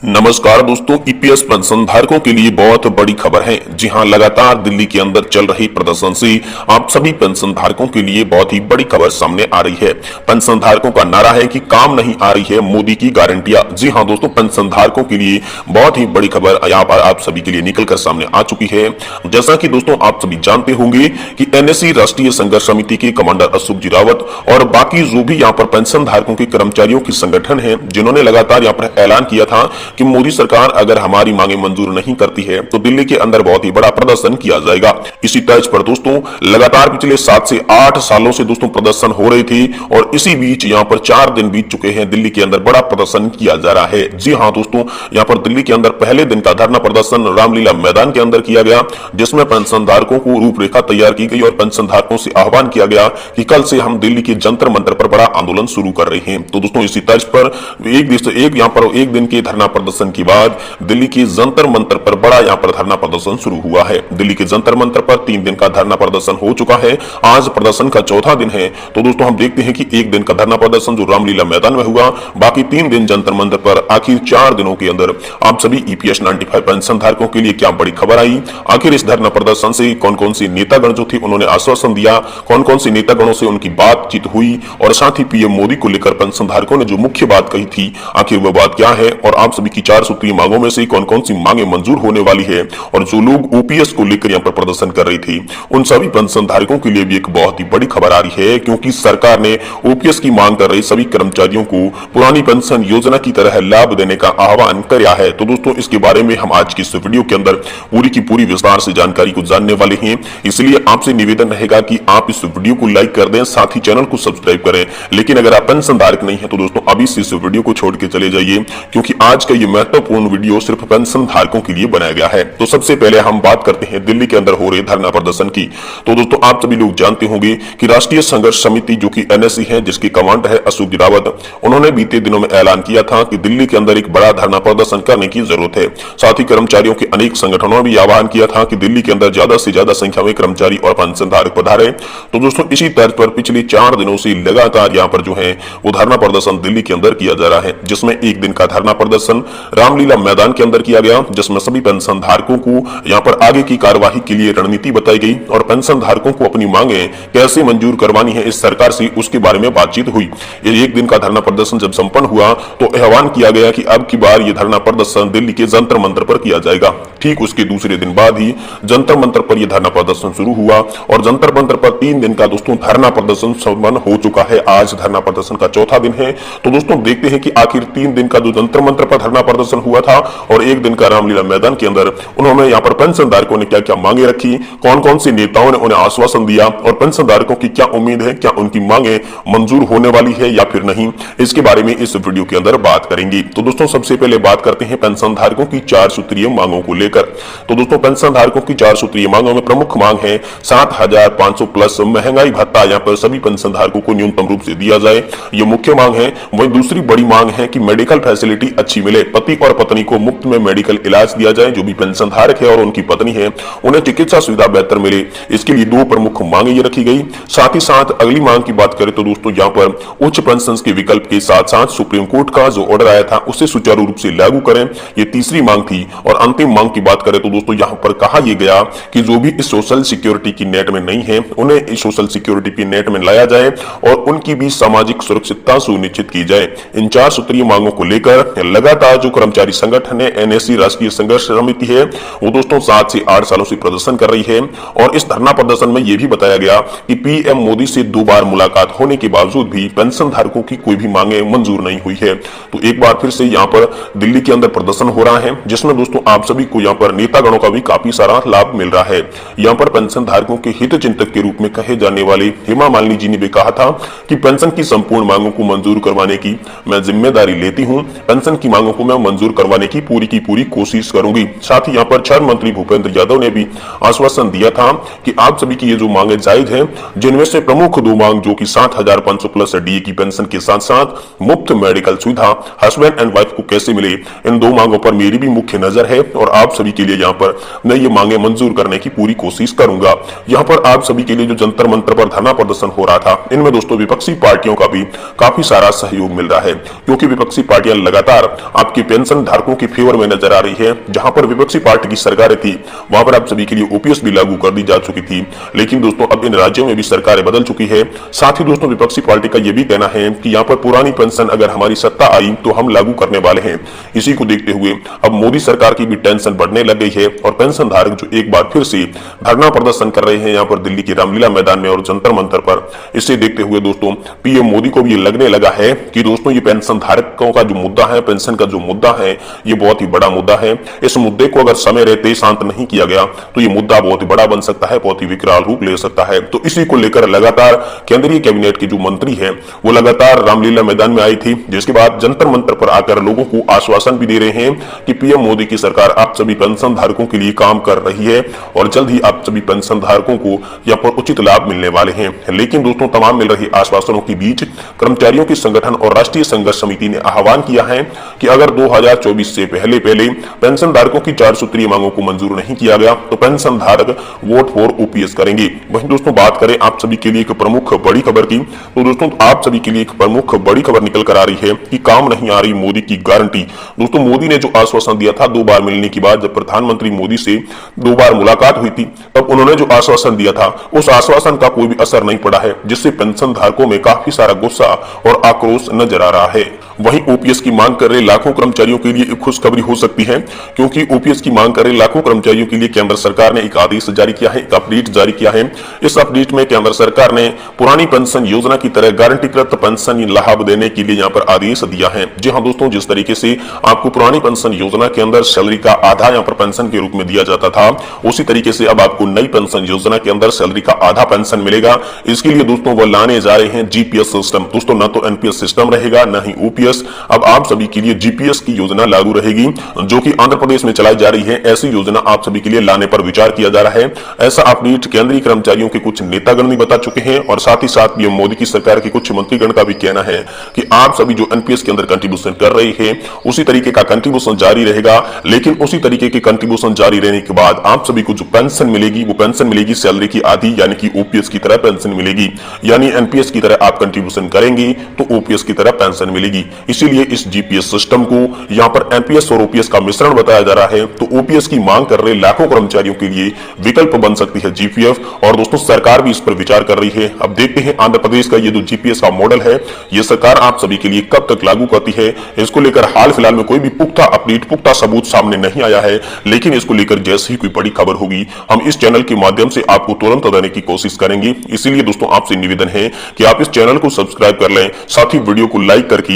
नमस्कार दोस्तों, EPS pension धारकों के लिए बहुत बड़ी खबर है। जी हां, लगातार दिल्ली के अंदर चल रही प्रदर्शन से आप सभी पेंशन धारकों के लिए बहुत ही बड़ी खबर सामने आ रही है। पेंशन धारकों का नारा है कि काम नहीं आ रही है मोदी की गारंटियां। जी हां दोस्तों, पेंशन धारकों के लिए बहुत ही बड़ी खबर यहाँ पर आप सभी के लिए निकलकर सामने आ चुकी है। जैसा कि दोस्तों आप सभी जानते होंगे कि एनएससी राष्ट्रीय संघर्ष समिति के कमांडर अशोक जी रावत और बाकी जो भी यहाँ पर पेंशन धारकों के कर्मचारियों के संगठन है, जिन्होंने लगातार यहाँ पर ऐलान किया था कि मोदी सरकार अगर हमारी मांगे मंजूर नहीं करती है तो दिल्ली के अंदर बहुत ही बड़ा प्रदर्शन किया जाएगा। इसी तर्ज पर दोस्तों लगातार पिछले 7 से 8 सालों से दोस्तों प्रदर्शन हो रही थी और इसी बीच यहाँ पर 4 दिन बीत चुके हैं, दिल्ली के अंदर बड़ा प्रदर्शन किया जा रहा है। जी हाँ दोस्तों, यहाँ पर दिल्ली के अंदर पहले दिन का धरना प्रदर्शन रामलीला मैदान के अंदर किया गया, जिसमें पेंशन धारकों को रूपरेखा तैयार की गई और पेंशन धारकों से आह्वान किया गया कि कल से हम दिल्ली के जंतर मंतर पर बड़ा आंदोलन शुरू कर रहे हैं। तो दोस्तों इसी तर्ज पर एक दिन के धरना प्रदर्शन के बाद दिल्ली के जंतर मंतर पर बड़ा यहाँ पर धरना प्रदर्शन शुरू हुआ है। दिल्ली के जंतर मंतर पर 3 दिन का धरना प्रदर्शन हो चुका है, आज प्रदर्शन का चौथा दिन है। तो दोस्तों हम देखते हैं कि एक दिन का धरना प्रदर्शन जो रामलीला मैदान में हुआ, बाकी 3 दिन जंतर मंतर पर, आखिर 4 दिनों के अंदर आप सभी ईपीएस 95 पेंशन धारकों के लिए क्या बड़ी खबर आई। आखिर इस धरना प्रदर्शन से कौन कौन सी नेतागण जो थे उन्होंने आश्वासन दिया, कौन कौन सी नेतागणों से उनकी बातचीत हुई और साथ ही पीएम मोदी को लेकर पेंशन धारकों ने जो मुख्य बात कही थी, आखिर वह बात क्या है और आप सभी की 4 सूत्रीय मांगों में से कौन कौन सी मांगे मंजूर होने वाली है और जो लोग ओपीएस को लेकर यहां पर प्रदर्शन कर रही थी उन सभी पेंशन धारकों के लिए भी एक बहुत ही बड़ी खबर आ रही है, क्योंकि सरकार ने ओपीएस की मांग कर रहे सभी कर्मचारियों को पुरानी पेंशन योजना की तरह लाभ देने का आह्वान किया है। तो दोस्तों इसके बारे में हम आज की इस वीडियो के अंदर पूरी की पूरी विस्तार से जानकारी को जानने वाले हैं, इसलिए आपसे निवेदन रहेगा कि आप इस वीडियो को लाइक कर दें, साथ ही चैनल को सब्सक्राइब करें। लेकिन अगर आप पेंशन धारक नहीं है तो दोस्तों अभी से इस वीडियो को छोड़ के चले जाइए, क्योंकि आज का ये महत्वपूर्ण वीडियो सिर्फ पेंशन धारकों के लिए बनाया गया है। तो सबसे पहले हम बात करते हैं दिल्ली के अंदर हो रहे धरना प्रदर्शन की। तो दोस्तों आप सभी लोग जानते होंगे कि राष्ट्रीय संघर्ष समिति जो कि एनएससी है, जिसकी कमांडर है अशोक जी रावत, उन्होंने बीते दिनों में ऐलान किया था कि दिल्ली के अंदर एक बड़ा धरना प्रदर्शन करने की जरूरत है। साथ ही कर्मचारियों के अनेक संगठनों ने भी आह्वान किया था कि दिल्ली के अंदर ज्यादा से ज्यादा संख्या में कर्मचारी और पेंशन धारक पधारे। तो दोस्तों इसी तर्ज पर पिछले 4 दिनों से लगातार यहाँ पर जो है वो धरना प्रदर्शन दिल्ली के अंदर किया जा रहा है, जिसमें एक दिन का धरना प्रदर्शन रामलीला मैदान के अंदर किया गया, जिसमें सभी पेंशन धारकों को यहाँ पर आगे की कार्यवाही के लिए रणनीति बताई गई और पेंशन धारकों को अपनी मांगे कैसे मंजूर करवानी है इस सरकार से, उसके बारे में बातचीत हुई। ये एक दिन का धरना प्रदर्शन जब संपन्न हुआ तो आह्वान किया गया कि अब की बार ये धरना प्रदर्शन दिल्ली के जंतर मंतर पर किया जाएगा। ठीक उसके दूसरे दिन बाद ही जंतर मंतर पर यह धरना प्रदर्शन शुरू हुआ और जंतर मंतर पर 3 दिन का दोस्तों धरना प्रदर्शन संपन्न हो चुका है। आज धरना प्रदर्शन का चौथा दिन है। तो दोस्तों देखते हैं कि आखिर 3 दिन का जो जंतर मंतर पर धरना प्रदर्शन हुआ था और एक दिन का रामलीला मैदान के अंदर उन्होंने यहाँ पर पेंशन धारकों ने क्या क्या मांगे रखी, कौन कौन से नेताओं ने उन्हें आश्वासन दिया और पेंशन धारकों की क्या उम्मीद है, क्या उनकी मांगे मंजूर होने वाली है या फिर नहीं, इसके बारे में इस वीडियो के अंदर बात करेंगे। तो दोस्तों सबसे पहले बात करते हैं पेंशन धारकों की 4 सूत्रीय मांगों को लेकर। तो दोस्तों पेंशन धारकों की 4 सूत्रीय मांगों में प्रमुख मांग है 7,500 प्लस महंगाई भत्ता यहाँ पर सभी पेंशन धारकों को न्यूनतम रूप से दिया जाए, ये मुख्य मांग है। वही दूसरी बड़ी मांग है कि मेडिकल फैसिलिटी अच्छी मिले, पति और पत्नी को मुफ्त में मेडिकल इलाज दिया जाए, जो भी पेंशन धारक है और उनकी पत्नी है उन्हें चिकित्सा सुविधा बेहतर मिले, इसके लिए 2 प्रमुख मांगे ये रखी गई। साथ ही साथ अगली मांग की बात करें तो दोस्तों यहाँ पर उच्च पेंशन के विकल्प के साथ साथ सुप्रीम कोर्ट का जो ऑर्डर आया था उसे सुचारू रूप से लागू करें, ये तीसरी मांग थी। और अंतिम मांग की बात करें तो दोस्तों यहाँ पर कहा यह गया कि जो भी इस सोशल सिक्योरिटी की नेट में नहीं है उन्हें इस सोशल सिक्योरिटी की नेट में लाया जाए और उनकी भी सामाजिक सुरक्षितता सुनिश्चित की जाए। इन 4 सूत्रीय मांगों को लेकर लगातार जो कर्मचारी संगठन है एनएससी राष्ट्रीय संघर्ष समिति है वो दोस्तों 7 से 8 सालों से प्रदर्शन कर रही है। और इस धरना प्रदर्शन में यह भी बताया गया कि पीएम मोदी से 2 बार मुलाकात होने के बावजूद भी पेंशन धारकों की कोई भी मांगे मंजूर नहीं हुई है। तो एक बार फिर से यहाँ पर दिल्ली के अंदर प्रदर्शन हो रहा है, जिसमें दोस्तों आप सभी को यहाँ पर नेतागणों का भी काफी सारा लाभ मिल रहा है। यहाँ पर पेंशन धारकों के हित चिंतक के रूप में कहे जाने वाले हेमा मालिनी जी ने भी कहा था कि पेंशन की संपूर्ण मांगों को मंजूर करवाने की मैं जिम्मेदारी लेती हूँ, पेंशन की मांगों को मैं मंजूर करवाने की पूरी कोशिश करूंगी। साथ ही यहाँ पर श्रम मंत्री भूपेंद्र यादव ने भी आश्वासन दिया था कि आप सभी की ये जो मांगे जायज हैं, जिनमें से प्रमुख 2 मांग जो कि 7,500 प्लस डीए की पेंशन के साथ साथ मुफ्त मेडिकल सुविधा हस्बैंड एंड वाइफ को कैसे मिले, इन 2 मांगों पर मेरी भी मुख्य नजर है और आप सभी के लिए यहाँ पर मैं ये मांगे मंजूर करने की पूरी कोशिश करूंगा। यहाँ पर आप सभी के लिए जो जंतर मंतर पर धरना प्रदर्शन हो रहा था, इनमें दोस्तों विपक्षी पार्टियों का भी काफी सारा सहयोग मिल रहा है, क्योंकि विपक्षी पार्टियां लगातार आपकी पेंशन धारकों की फेवर में नजर आ रही है। जहां पर विपक्षी पार्टी की सरकारें थी, वहां पर आप सभी के लिए ओपीएस भी लागू कर दी जा चुकी थी, लेकिन दोस्तों अब इन राज्यों में भी सरकारें बदल चुकी है। साथ ही दोस्तों विपक्षी पार्टी का यह भी कहना है कि यहाँ पर पुरानी पेंशन अगर हमारी सत्ता आई तो हम लागू करने वाले हैं। इसी को देखते हुए अब मोदी सरकार की भी टेंशन बढ़ने लग गई है और पेंशन धारक जो एक बार फिर से धरना प्रदर्शन कर रहे हैं यहाँ पर दिल्ली के रामलीला मैदान में और जंतर मंतर पर, इसे देखते हुए दोस्तों पीएम मोदी को भी लगने लगा है कि दोस्तों ये पेंशन धारकों का जो मुद्दा है, पेंशन का जो मुद्दा है, ये बहुत ही बड़ा मुद्दा है। इस मुद्दे को अगर समय रहते शांत नहीं किया गया तो ये मुद्दा बहुत ही बड़ा बन सकता है, बहुत ही विकराल रूप ले सकता है। तो इसी को लेकर लगातार केंद्रीय कैबिनेट के जो मंत्री है वो लगातार रामलीला मैदान में आई थी, जिसके बाद जंतर मंतर पर आकर लोगों को आश्वासन भी दे रहे हैं कि पीएम मोदी की सरकार आप सभी पेंशन धारकों के लिए काम कर रही है और जल्द ही आप सभी पेंशन धारकों को यहाँ पर उचित लाभ मिलने वाले हैं। लेकिन दोस्तों तमाम मिल रही आश्वासनों के बीच कर्मचारियों की संगठन और राष्ट्रीय संघर्ष समिति ने आह्वान किया है कि अगर 2024 से पहले पेंशन धारकों की 4 सूत्रीय मांगों को मंजूर नहीं किया गया तो पेंशन धारक वोट फॉर ओपीएस करेंगे। वहीं दोस्तों बात करें आप सभी के लिए एक प्रमुख बड़ी खबर की, तो दोस्तों आप सभी के लिए एक प्रमुख बड़ी खबर निकल कर आ रही है कि काम नहीं आ रही मोदी की गारंटी। दोस्तों मोदी ने जो आश्वासन दिया था 2 बार मिलने के बाद, जब प्रधानमंत्री मोदी से 2 बार मुलाकात हुई थी, तब उन्होंने जो आश्वासन दिया था उस आश्वासन का कोई भी असर नहीं पड़ा है, जिससे पेंशन धारकों में काफी सारा गुस्सा और आक्रोश नजर आ रहा है। वहीं ओपीएस की मांग कर रहे लाखों कर्मचारियों के लिए एक खुशखबरी हो सकती है, क्योंकि ओपीएस की मांग कर रहे लाखों कर्मचारियों के लिए केंद्र सरकार ने एक आदेश जारी किया है, एक अपडेट जारी किया है। इस अपडेट में केंद्र सरकार ने पुरानी पेंशन योजना की तरह गारंटीकृत पेंशन लाभ देने के लिए यहाँ पर आदेश दिया है। जी हाँ दोस्तों, जिस तरीके से आपको पुरानी पेंशन योजना के अंदर सैलरी का आधा यहाँ पर पेंशन के रूप में दिया जाता था, उसी तरीके से अब आपको नई पेंशन योजना के अंदर सैलरी का आधा पेंशन मिलेगा। इसके लिए दोस्तों वो लाने जा रहे हैं जीपीएस सिस्टम। दोस्तों न तो एनपीएस सिस्टम रहेगा, न ही ओपीएस। अब आप सभी के लिए जीपीएस की योजना लागू रहेगी, जो कि आंध्र प्रदेश में चलाई जा रही है। ऐसी योजना आप सभी के लिए लाने पर विचार किया जा रहा है। ऐसा अपडेट केंद्रीय कर्मचारियों के कुछ नेतागण भी बता चुके हैं और साथ ही साथ पीएम मोदी की सरकार के कुछ मंत्रीगण का भी कहना है कि आप सभी जो एनपीएस के अंदर कंट्रीब्यूशन कर रहे हैं उसी तरीके का कंट्रीब्यूशन जारी रहेगा, लेकिन उसी तरीके के कंट्रीब्यूशन जारी रहने के बाद आप सभी को जो पेंशन मिलेगी वो पेंशन मिलेगी सैलरी की आधी, यानी कि ओपीएस की तरह पेंशन मिलेगी। यानी एनपीएस की तरह आप कंट्रीब्यूशन करेंगे तो ओपीएस की तरह पेंशन मिलेगी। इसीलिए इस जीपीएस सिस्टम को यहाँ पर एनपीएस और ओपीएस का मिश्रण बताया जा रहा है। तो ओपीएस की मांग कर रहे लाखों कर्मचारियों के लिए विकल्प बन सकती है जीपीएफ, और दोस्तों सरकार भी इस पर विचार कर रही है। अब देखते हैं आंध्र प्रदेश का ये जो जीपीएस का मॉडल है ये सरकार आप सभी के लिए कब तक लागू करती है। इसको लेकर हाल फिलहाल में कोई भी पुख्ता अपडेट, पुख्ता सबूत सामने नहीं आया है, लेकिन इसको लेकर जैसे ही कोई बड़ी खबर होगी हम इस चैनल के माध्यम से आपको तुरंत देने की कोशिश करेंगे। इसीलिए दोस्तों आपसे निवेदन है कि आप इस चैनल को सब्सक्राइब कर लें, साथ ही वीडियो को लाइक करके